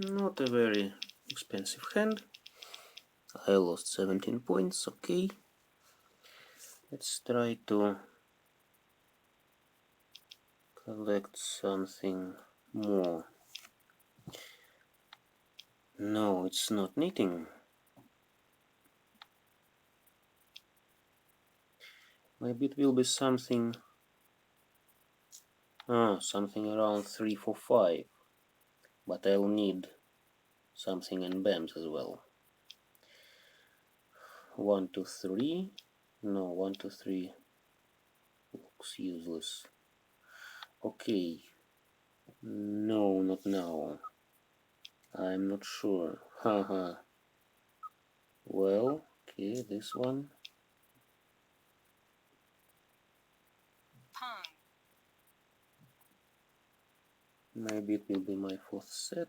Not a very expensive hand. I lost 17 points, okay. Let's try to collect something more. No, it's not knitting. Maybe it will be something. Something around 3, 4, 5. But I'll need something in BAMs as well. 1, 2, 3. No, 1, 2, 3 looks useless. Okay. No, not now. I'm not sure. Haha. Well, okay, this one. Pung. Maybe it will be my 4th set.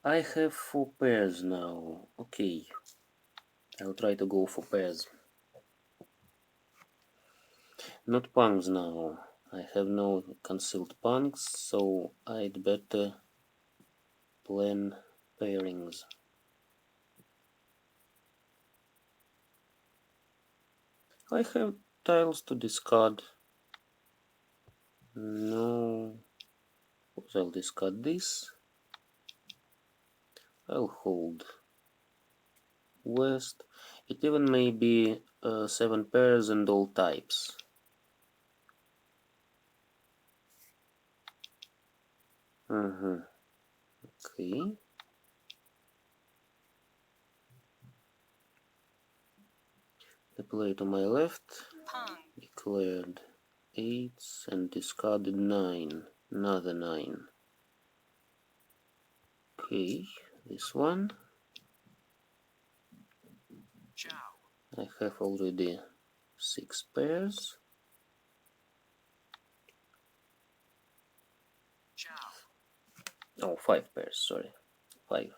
I have 4 pairs now. Okay. I'll try to go for pairs. Not pungs now. I have no concealed pungs, so I'd better plan pairings. I have tiles to discard. No. I'll discard this. I'll hold west. It even may be 7 pairs and all types. Okay. The player to my left Pung. declared 8s and discarded 9. Another 9. Okay, this one. Chow. I have already 6 pairs. Chow. Oh, 5 pairs, sorry. 5.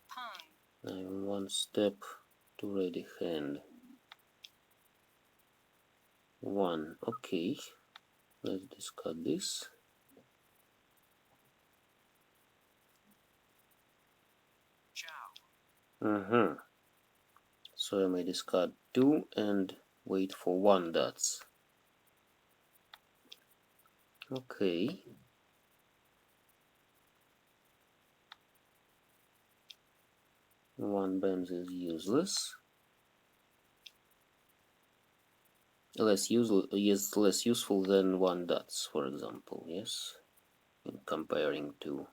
Pung. I'm 1 step to ready hand. 1. Okay. Let's discard this. Chow. So I may discard 2 and wait for 1 dots. Okay. One BAMS is useless. Less useful than 1 dots, for example, yes? In comparing to.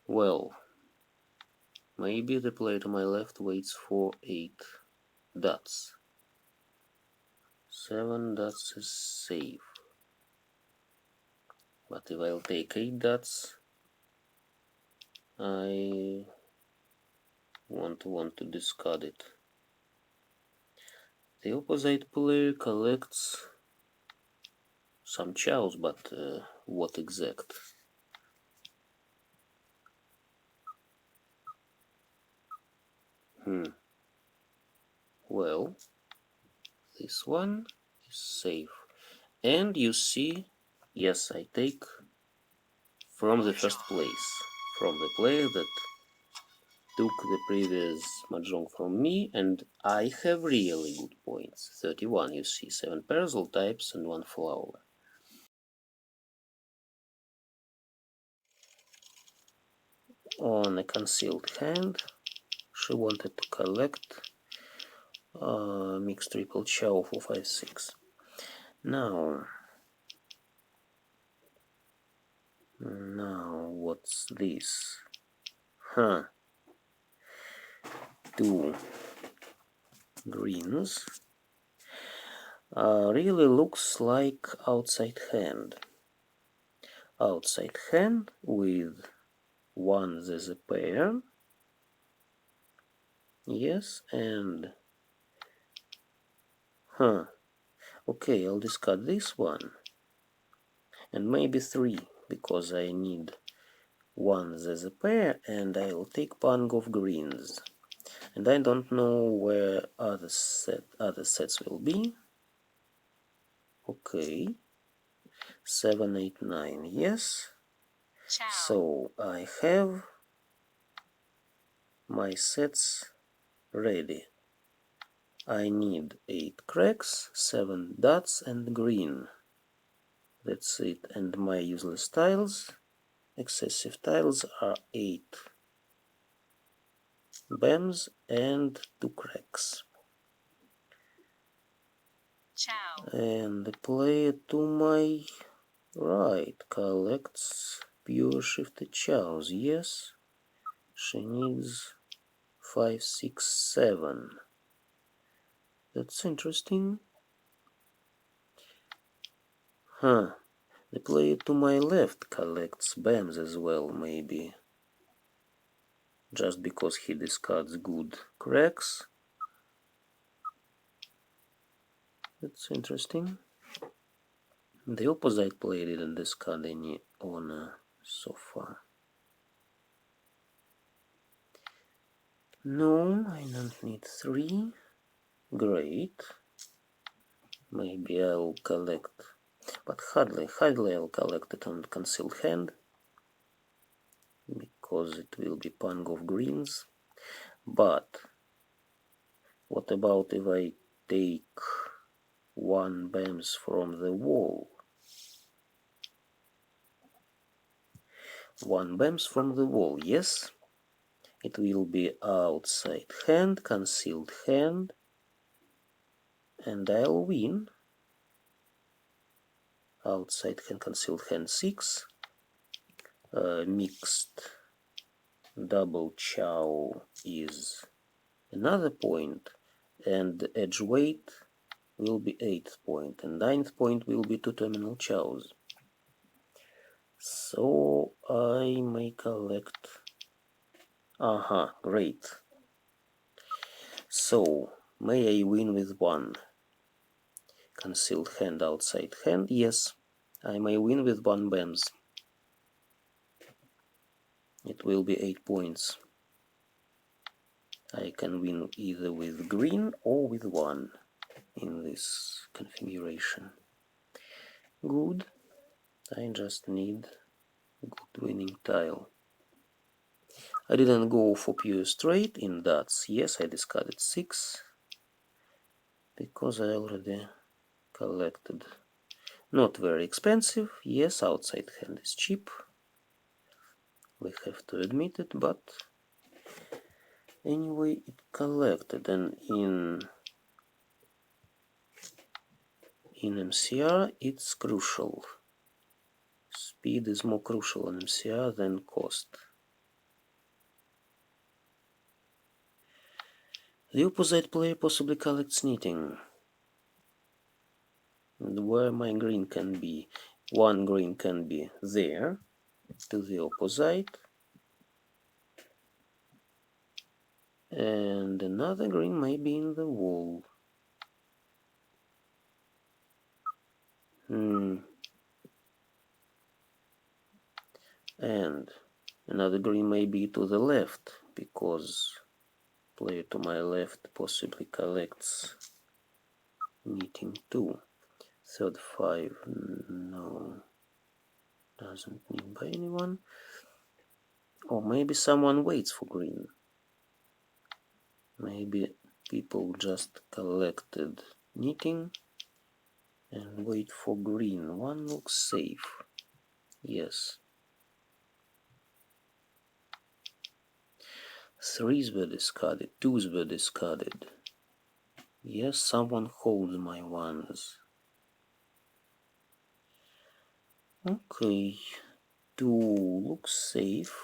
Well, maybe the player to my left waits for 8 dots. 7 dots is safe. But if I'll take 8 dots, I won't want to discard it. The opposite player collects some chows, but what exact? Well, this one is safe. And you see, yes, I take from the first place, from the player that took the previous mahjong from me, and I have really good points. 31, you see, 7 pairs, all types, and 1 flower. On a concealed hand, she wanted to collect mixed triple chow for 5-6. Now, what's this? 2 greens. Really looks like outside hand. Outside hand with 1s as a pair. Yes, and okay, I'll discard this one and maybe 3 because I need 1s as a pair, and I'll take pung of greens. And I don't know where other sets will be. Okay, 7, 8, 9. Yes. chow, So I have my sets ready. I need 8 cracks, 7 dots, and green. That's it. And my useless tiles, excessive tiles, are 8 bams and 2 cracks. chow, And the player to my right collects pure shifted chows. Yes, she needs 5, 6, 7. That's interesting. Huh. The player to my left collects bams as well, maybe. Just because he discards good cracks. That's interesting. The opposite player didn't discard any honor so far. No, I don't need 3. Great. Maybe I'll collect, but hardly I'll collect it on concealed hand, because it will be pung of greens. But what about if I take 1 bams from the wall? 1 bams from the wall, yes. It will be outside hand, concealed hand, and I'll win. Outside hand, concealed hand 6. Mixed double chow is another point, and the edge weight will be 8th point, and 9th point will be 2 terminal chows. So I may collect. Great. So may I win with 1 concealed hand, outside hand? Yes, I may win with 1 bams. It will be 8 points. I can win either with green or with 1 in this configuration. Good. I just need good winning tile. I didn't go for pure straight in dots. Yes, I discarded 6 because I already collected. Not very expensive. Yes, outside hand is cheap. We have to admit it, but anyway, it collected. And in MCR, it's crucial. Speed is more crucial in MCR than cost. The opposite player possibly collects knitting. And where my green can be, 1 green can be there, to the opposite, and another green may be in the wall. And another green may be to the left, because player to my left possibly collects knitting too. Third 5, no, doesn't need by anyone. Or maybe someone waits for green. Maybe people just collected knitting and wait for green. 1 looks safe. Yes. 3s were discarded. 2s were discarded. Yes, someone holds my 1s. Okay. 2 looks safe.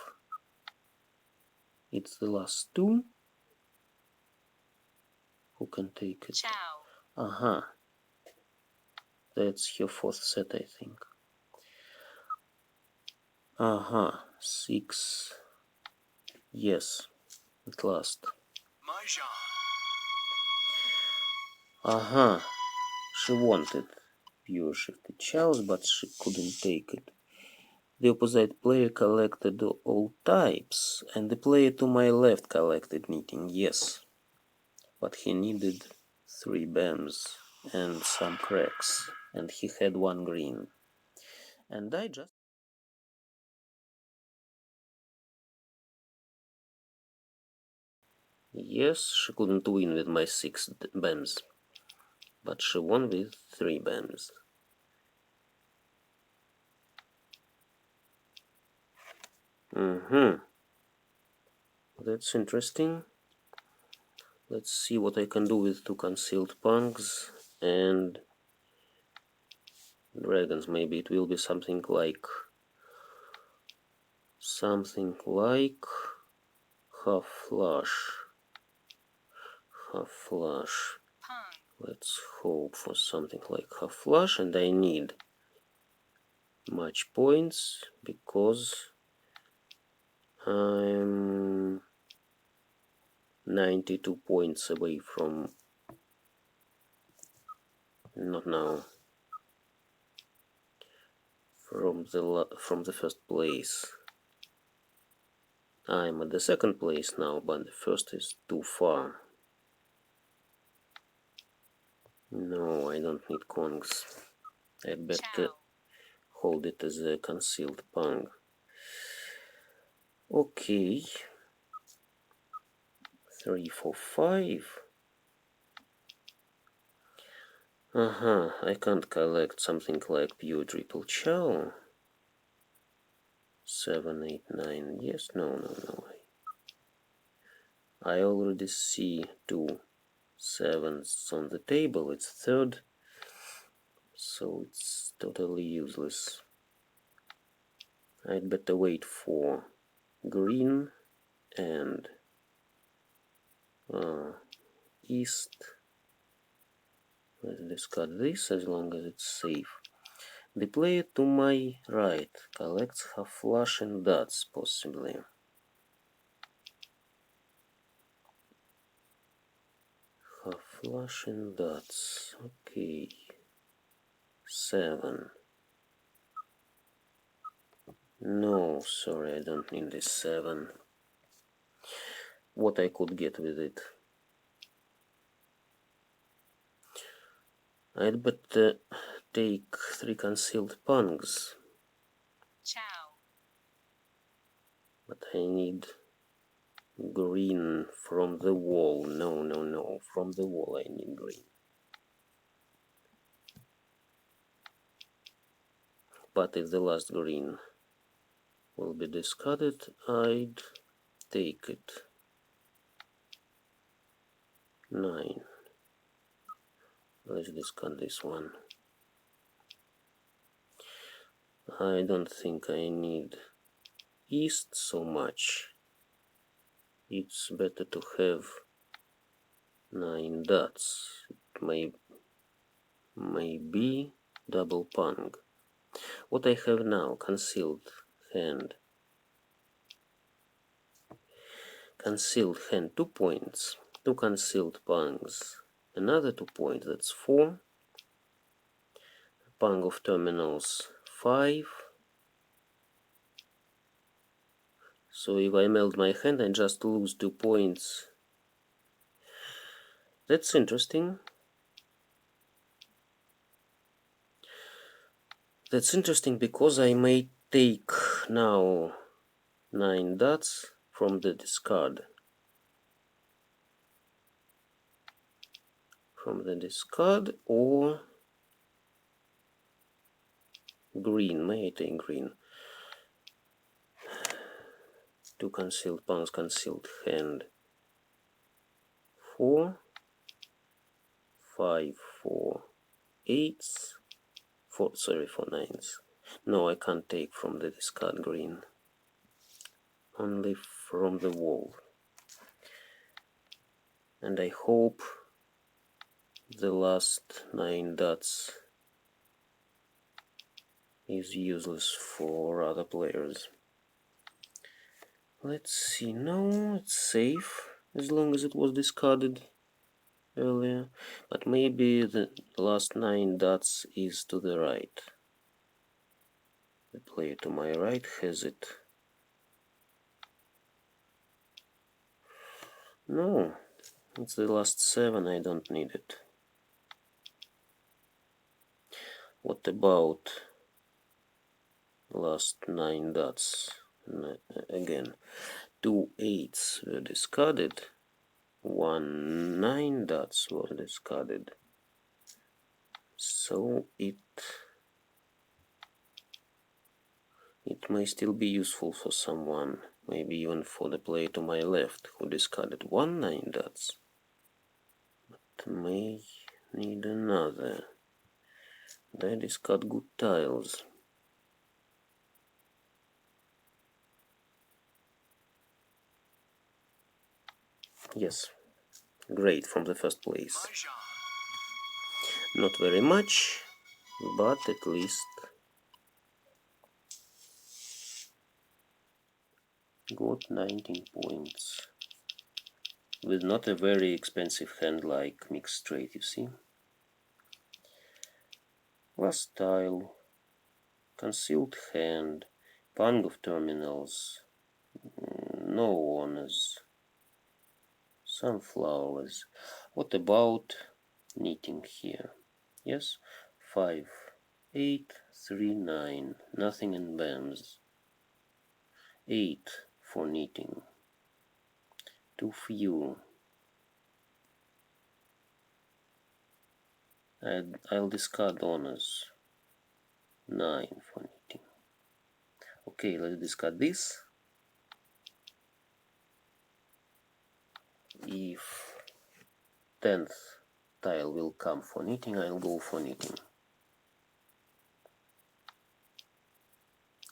It's the last 2. Who can take it? chow, That's your 4th set, I think. 6. Yes, at last. mahjong, She wanted pure shifted chows, but she couldn't take it. The opposite player collected all types, and the player to my left collected knitting, yes. But he needed 3 bams and some cracks, and he had 1 green. And I just... Yes, she couldn't win with my 6 bams, but she won with 3 bams. That's interesting. Let's see what I can do with 2 concealed pungs and dragons. Maybe it will be something like half flush. Let's hope for something like half flush, and I need much points because I'm 92 points away from... not now. From the first place. I'm at the second place now, but the first is too far. No, I don't need kongs. I'd better hold it as a concealed pung. Okay. 3, 4, 5. I can't collect something like pure triple chow. 7, 8, 9. Yes, no. I already see 2 sevens on the table. It's third, so it's totally useless. I'd better wait for green and east. Let's discard this as long as it's safe. The player to my right collects half flush and dots, possibly. Half flush and dots. Okay. 7. No, sorry, I don't need this 7. What I could get with it? I'd better take 3 concealed pungs. Chow. But I need green from the wall. No. From the wall I need green. But if the last green will be discarded, I'd take it. 9. Let's discard this one. I don't think I need east so much. It's better to have 9 dots. It may be double pung. What I have now, concealed hand. Concealed hand, 2 points. 2 concealed pungs. Another 2 points, that's 4. Pung of terminals, 5. So if I meld my hand, I just lose 2 points. That's interesting. That's interesting because I may take now 9 dots from the discard. Or green. May I take green? 2 concealed pungs, concealed hand. 4, 5, 4, 8s. 4 9s. No, I can't take from the discard green. Only from the wall. And I hope the last 9 dots is useless for other players. Let's see. No, it's safe as long as it was discarded earlier. But maybe the last 9 dots is to the right. The player to my right has it. No, it's the last 7. I don't need it. What about last 9 dots. Again, 2 8s were discarded, 1 9 dots were discarded. So it may still be useful for someone, maybe even for the player to my left who discarded 1 9 dots, but may need another. They discard good tiles. Yes, great from the first place. Not very much, but at least got 19 points. With not a very expensive hand like mixed straight, you see. Last tile, concealed hand, pung of terminals, no honors, sunflowers. What about knitting here? Yes, 5, 8, 3, 9, nothing in BAMs. 8 for knitting, too few. I'll discard honors. 9 for knitting. Okay, let's discard this. If 10th tile will come for knitting, I'll go for knitting.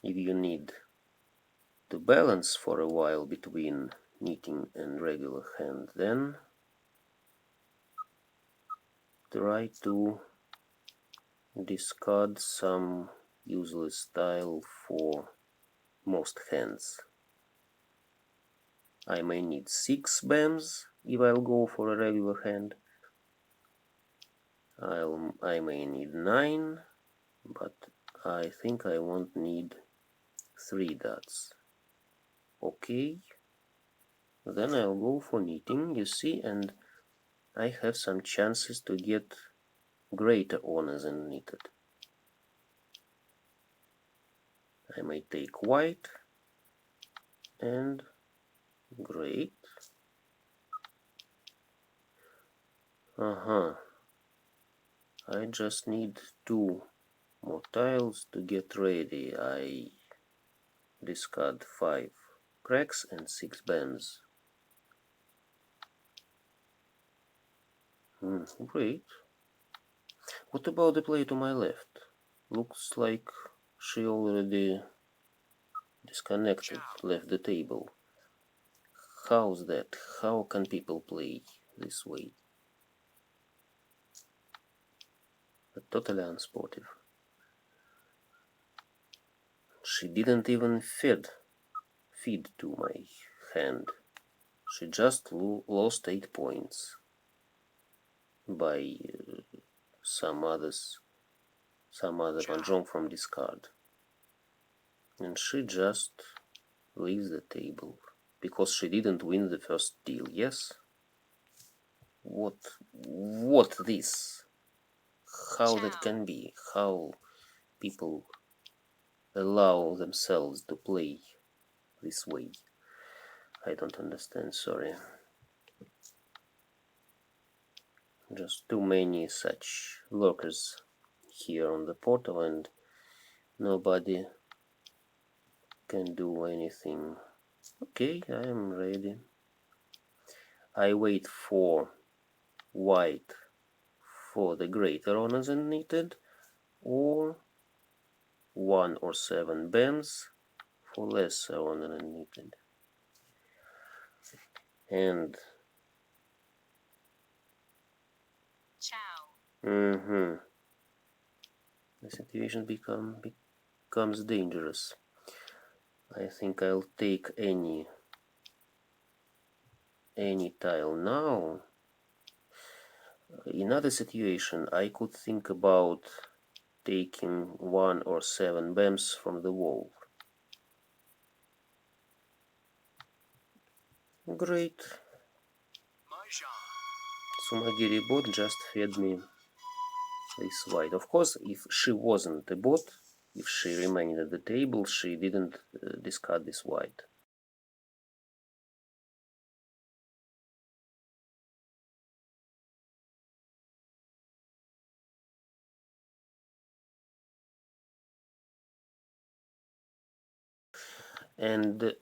If you need to balance for a while between knitting and regular hand, then try to discard some useless tile for most hands. I may need 6 BAMs if I'll go for a regular hand. I may need 9, but I think I won't need 3 dots. Okay, then I'll go for knitting, you see, and I have some chances to get greater honors than knitted. I may take white and great. I just need 2 more tiles to get ready. I discard 5 cracks and 6 BAMs. Great. What about the player to my left? Looks like she already disconnected, left the table. How's that? How can people play this way? Totally unsportive. She didn't even feed to my hand. She just lost 8 points by some other mahjong from discard. And she just leaves the table because she didn't win the first deal. Yes? What this? How that can be? How people allow themselves to play this way? I don't understand, sorry. Just too many such workers here on the portal and nobody can do anything. Okay, I am ready. I wait for white for the greater honors than needed, or 1 or 7 BAMs for lesser honor than needed. And chow. The situation becomes dangerous. I think I'll take any tile now. In other situation, I could think about taking 1 or 7 BAMs from the wall. Great. Sumagiri bot just fed me this white. Of course, if she wasn't a bot, if she remained at the table, she didn't discard this white. And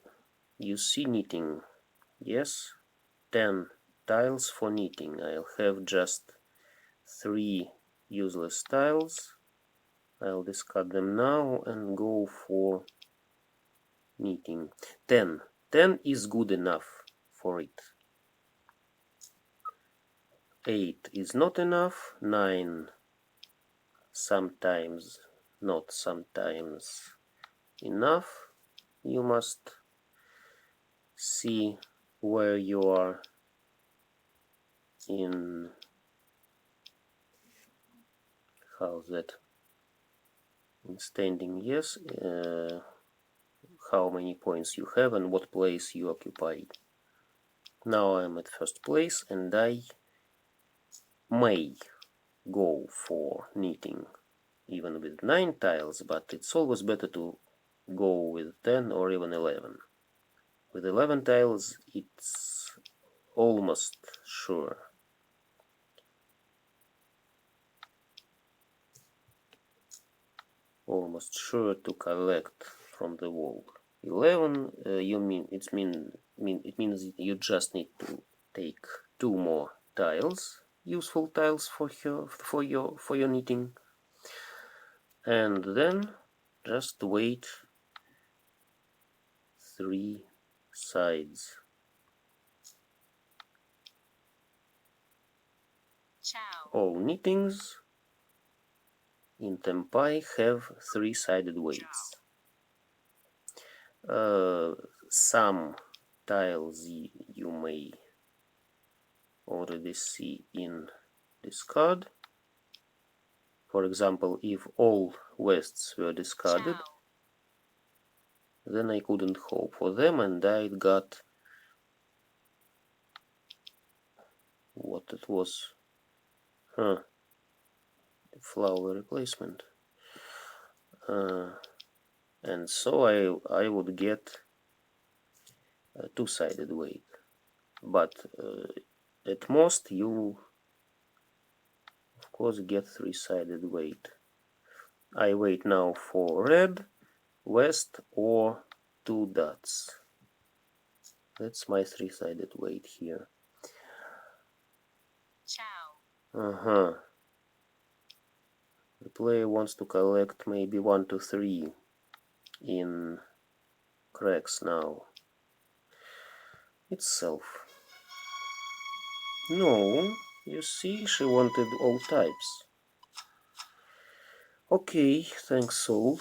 you see knitting, yes? 10 tiles for knitting. I'll have just 3 useless tiles. I'll discard them now and go for knitting. 10. 10 is good enough for it. 8 is not enough. 9 sometimes not sometimes enough. You must see where you are in, how's that, in standing, yes, how many points you have and what place you occupy. Now I'm at first place and I may go for knitting even with 9 tiles, but it's always better to go with 10 or even 11. With 11 tiles it's almost sure. Almost sure to collect from the wall. 11, it means you just need to take 2 more tiles, useful tiles for your knitting, and then just wait 3 sides. chow, All knittings in Tempai have 3-sided weights. Some tiles you may already see in discard. For example, if all wests were discarded, chow, then I couldn't hope for them and I got what it was. Flower replacement. And so I would get a 2-sided weight. But at most you of course get 3-sided weight. I wait now for red, west or 2 dots. That's my 3-sided weight here. chow, The player wants to collect maybe 1 to 3 in cracks now. Itself. No, you see, she wanted all types. Okay, thanks, Soul.